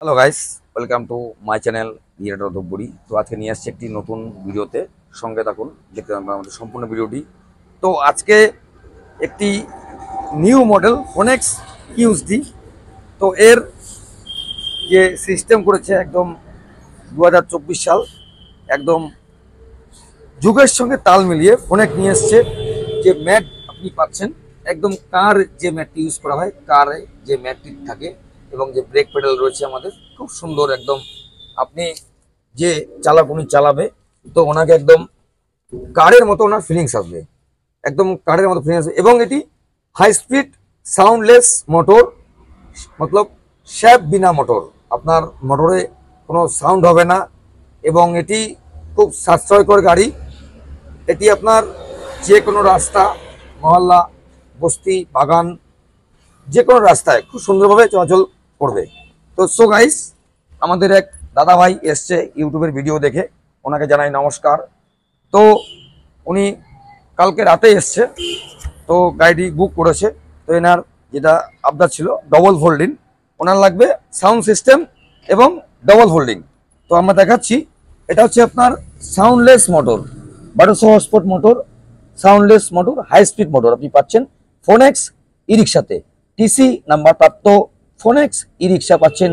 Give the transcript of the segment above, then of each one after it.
Hello guys, welcome to my channel creator Dhupguri. তো আজকে নিয়ে আসছি একটি নতুন ভিডিওতে, সঙ্গে থাকুন, দেখতে পাবেন আমাদের সম্পূর্ণ ভিডিওটি। তো আজকে একটি নিউ মডেল ফোনেক্স কিউএসডি। তো এর যে সিস্টেম করেছে একদম 2024 সাল, একদম যুগের সঙ্গে তাল মিলিয়ে ফোনেক্স নিয়ে এসছে। যে ম্যাট আপনি পাচ্ছেন, একদম কার যে ম্যাটটি ইউজ করা হয়, কারে যে ম্যাটটি থাকে এবং যে ব্রেক পেডাল রয়েছে আমাদের, খুব সুন্দর। একদম আপনি যে চালক উনি চালাবে, তো ওনাকে একদম কারের মতো ওনার ফিলিংস আসবে, একদম কারের মতো ফিলিংস আসবে। এবং এটি হাই স্পিড সাউন্ডলেস মোটর, মতলব শ্যাপ বিনা মোটর। আপনার মোটরে কোনো সাউন্ড হবে না এবং এটি খুব সাশ্রয়কর গাড়ি। এটি আপনার যে কোনো রাস্তা, মহল্লা, বস্তি, বাগান, যে কোনো রাস্তায় খুব সুন্দরভাবে চলাচল করবে। তো সো গাইস, আমাদের এক দাদা ভাই এসছে ইউটিউবের ভিডিও দেখে, ওনাকে জানাই নমস্কার। তো উনি কালকে রাতে এসছে, তো গাড়িটি বুক করেছে। তো এনার যেটা আবদার ছিল ডবল ফোল্ডিং, ওনার লাগবে সাউন্ড সিস্টেম এবং ডবল ফোল্ডিং। তো আমরা দেখাচ্ছি, এটা হচ্ছে আপনার soundless motor, 1200 horsepower motor, soundless motor, high speed motor আপনি পাচ্ছেন ফোনেক্স ই রিক্সাতে। টিসি নাম্বার প্রাপ্ত ফোনেক্স ই রিক্সা পাচ্ছেন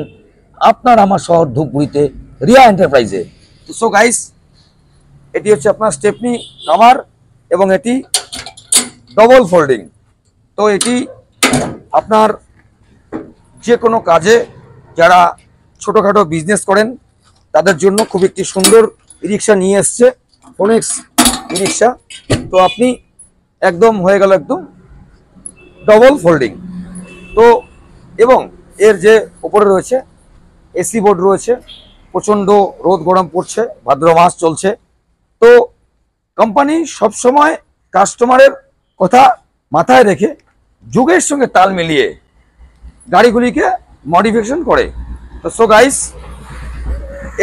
আপনার আমার শহর ধূপগুড়িতে রিয়া এন্টারপ্রাইজে। তো সো গাইস, এটি হচ্ছে আপনার স্টেপনি কাভার এবং এটি ডবল ফোল্ডিং। তো এটি আপনার যে কোনো কাজে, যারা ছোটোখাটো বিজনেস করেন তাদের জন্য খুব একটি সুন্দর ই রিক্সা নিয়ে এসছে ফোনেক্স ই রিক্সা। তো আপনি একদম হয়ে গেল একদম ডবল ফোল্ডিং। তো এবং এর যে উপরে রয়েছে এসি বোর্ড রয়েছে, প্রচণ্ড রোদ গরম পড়ছে, ভাদ্র মাস চলছে। তো কোম্পানি সবসময় কাস্টমারের কথা মাথায় রেখে যুগের সঙ্গে তাল মিলিয়ে গাড়িগুলিকে মডিফিকেশন করে। তো সো গাইস,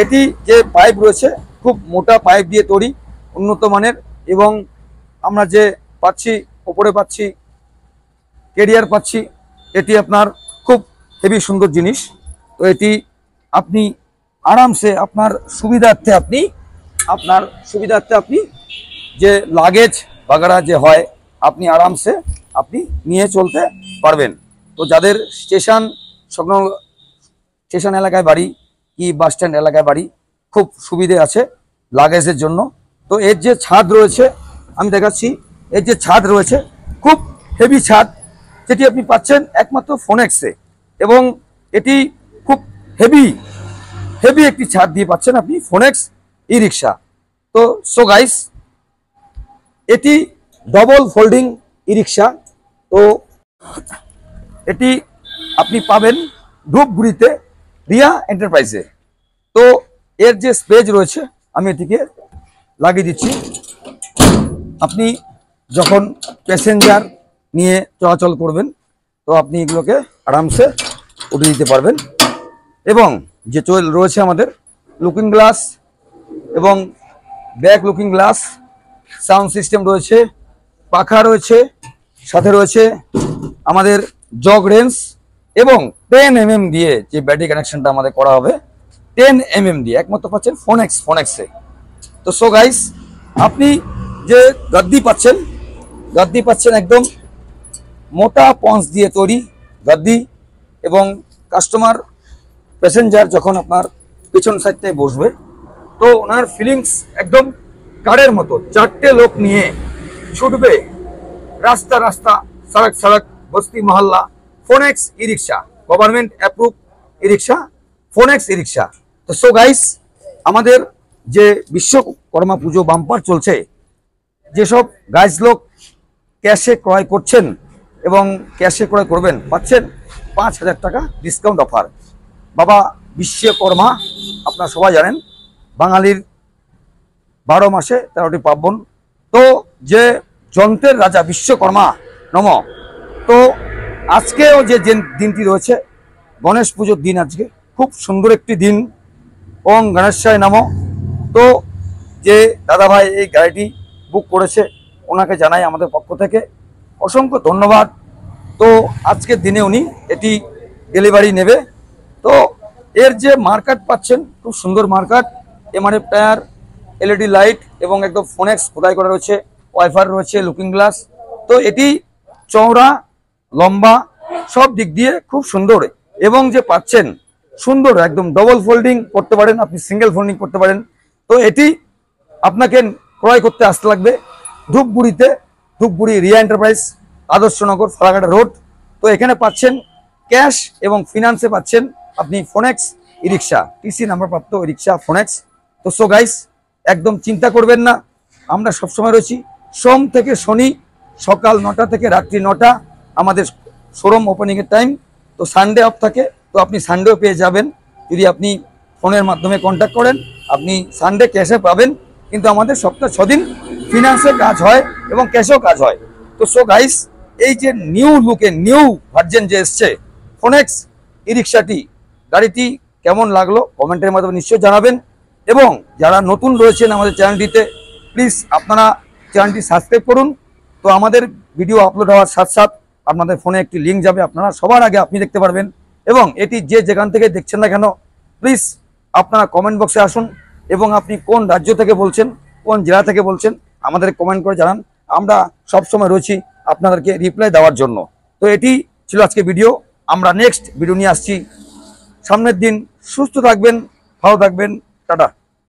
এটি যে পাইপ রয়েছে খুব মোটা পাইপ দিয়ে তৈরি, উন্নত মানের। এবং আমরা যে পাচ্ছি, ওপরে পাচ্ছি ক্যারিয়ার পাচ্ছি, এটি আপনার খুব হেভি সুন্দর জিনিস। তো এটি আপনি আরামসে আপনার সুবিধার্থে আপনি যে লাগেজ বাগারা যে হয়, আপনি আরামসে আপনি নিয়ে চলতে পারবেন। তো যাদের স্টেশন এলাকায় বাড়ি কি বাস স্ট্যান্ড এলাকায় বাড়ি, খুব সুবিধে আছে লাগেজের জন্য। তো এর যে ছাদ রয়েছে আমি দেখাচ্ছি, এর যে ছাদ রয়েছে খুব হেভি ছাদ, যেটি আপনি পাচ্ছেন একমাত্র ফোনেক্সে। এবং এটি খুব হেভি একটি ছাদ দিয়ে পাচ্ছেন আপনি ফোনেক্স ই রিক্সা। তো সো গাইস, এটি ডবল ফোল্ডিং ই রিক্সা। তো এটি আপনি পাবেন ধূপগুড়িতে রিয়া এন্টারপ্রাইজে। তো এর যে স্পেস রয়েছে আমি এটিকে লাগিয়ে দিচ্ছি। আপনি যখন প্যাসেঞ্জার নিয়ে চলাচল করবেন, তো আপনি এগুলোকে আরামসে উঠে দিতে পারবেন। এবং যে রয়েছে আমাদের লুকিং গ্লাস এবং back looking glass, sound system রয়েছে, পাখা রয়েছে, সাথে রয়েছে আমাদের জগ রেঞ্জ এবং 10 mm দিয়ে যে ব্যাটারি কানেকশনটা আমাদের করা হবে, 10 mm দিয়ে একমাত্র পাচ্ছেন ফোনেক্সে। তো সো গাইস, আপনি যে গাদ্দি পাচ্ছেন একদম মোটা পঞ্চ দিয়ে তৈরি গাদ্দি। এবং কাস্টমার প্যাসেঞ্জার যখন আপনার পিছন সাইডটায় বসবে, তো ওনার ফিলিংস একদম কারের মতো, 4টে লোক নিয়ে ছুটবে রাস্তা, সড়ক, বস্তি, মহল্লা। ফোনেক্স ই রিক্সা, গভর্নমেন্ট অ্যাপ্রুভ ই রিক্সা, ফোনেক্স ই রিক্সা। তো সো গাইস, আমাদের যে বিশ্বকর্মা পুজো বাম্পার চলছে, যেসব গাইজ লোক ক্যাশে ক্রয় করছেন এবং ক্যাশে ক্রয় করবেন, পাচ্ছেন 5000 টাকা ডিসকাউন্ট অফার। বাবা বিশ্বকর্মা, আপনারা সবাই জানেন বাঙালির 12 মাসে 13টি পার্বণ। তো যে যন্ত্রের রাজা বিশ্বকর্মা নম। তো আজকেও যে দিনটি রয়েছে গণেশ পুজোর দিন, আজকে খুব সুন্দর একটি দিন, ওং গণেশায় নম। তো যে দাদাভাই এই গাড়িটি বুক করেছে, ওনাকে জানাই আমাদের পক্ষ থেকে অসংখ্য ধন্যবাদ। তো আজকের দিনে উনি এটি ডেলিভারি নেবে। তো এর যে মার্কাট পাচ্ছেন খুব সুন্দর মার্কাট, এমআরএফ টায়ার, এলইডি লাইট এবং একদম ফোনেক্স খোদাই করা রয়েছে, ওয়াইফার রয়েছে, লুকিং গ্লাস। তো এটি চওড়া লম্বা সব দিক দিয়ে খুব সুন্দর, এবং যে পাচ্ছেন সুন্দর একদম ডবল ফোল্ডিং করতে পারেন, আপনি সিঙ্গেল ফোল্ডিং করতে পারেন। তো এটি আপনাকে ক্রয় করতে আসতে লাগবে ধূপগুড়িতে, ধূপগুড়ি রিয়া এন্টারপ্রাইজ, আদর্শনগর, ফালাকাটা রোড। তো এখানে পাচ্ছেন ক্যাশ এবং ফিনান্সে পাচ্ছেন আপনি ফোনেক্স ই রিক্সা, টিসি নাম্বার প্রাপ্ত রিক্সা ফোনেক্স। তো সো গাইস, একদম চিন্তা করবেন না, আমরা সবসময় রয়েছি সোম থেকে শনি সকাল 9টা থেকে রাত্রি 9টা আমাদের শোরুম ওপেনিংয়ের টাইম। তো সানডে অফ থাকে, তো আপনি সানডেও পেয়ে যাবেন। যদি আপনি ফোনের মাধ্যমে কন্ট্যাক্ট করেন আপনি সানডে ক্যাশে পাবেন, কিন্তু আমাদের সপ্তাহে 6 দিন ফিনান্সে কাজ হয় এবং ক্যাশেও কাজ হয়। তো সো গাইস, এই যে নিউ লুকে নিউ ভার্জেন যে এসছে ফোনেক্স ই রিক্সাটি, গাড়িটি কেমন লাগলো কমেন্টের মাধ্যমে নিশ্চয়ই জানাবেন। এবং যারা নতুন রয়েছেন আমাদের চ্যানেলটিতে, প্লিজ আপনারা চ্যানেলটি সাবস্ক্রাইব করুন। তো আমাদের ভিডিও আপলোড হওয়ার সাথে সাথে আপনাদের ফোনে একটি লিঙ্ক যাবে, আপনারা সবার আগে আপনি দেখতে পারবেন। এবং এটি যে যেখান থেকে দেখছেন না কেন, প্লিজ আপনারা কমেন্ট বক্সে আসুন এবং আপনি কোন রাজ্য থেকে বলছেন, কোন জেলা থেকে বলছেন আমাদের কমেন্ট করে জানান। আমরা সবসময় রয়েছি আপনাদেরকে রিপ্লাই দেওয়ার জন্য। তো এটি ছিল আজকে ভিডিও, আমরা নেক্সট ভিডিও নিয়ে আসছি সামনের দিন। সুস্থ থাকবেন, ভালো থাকবেন, টাটা।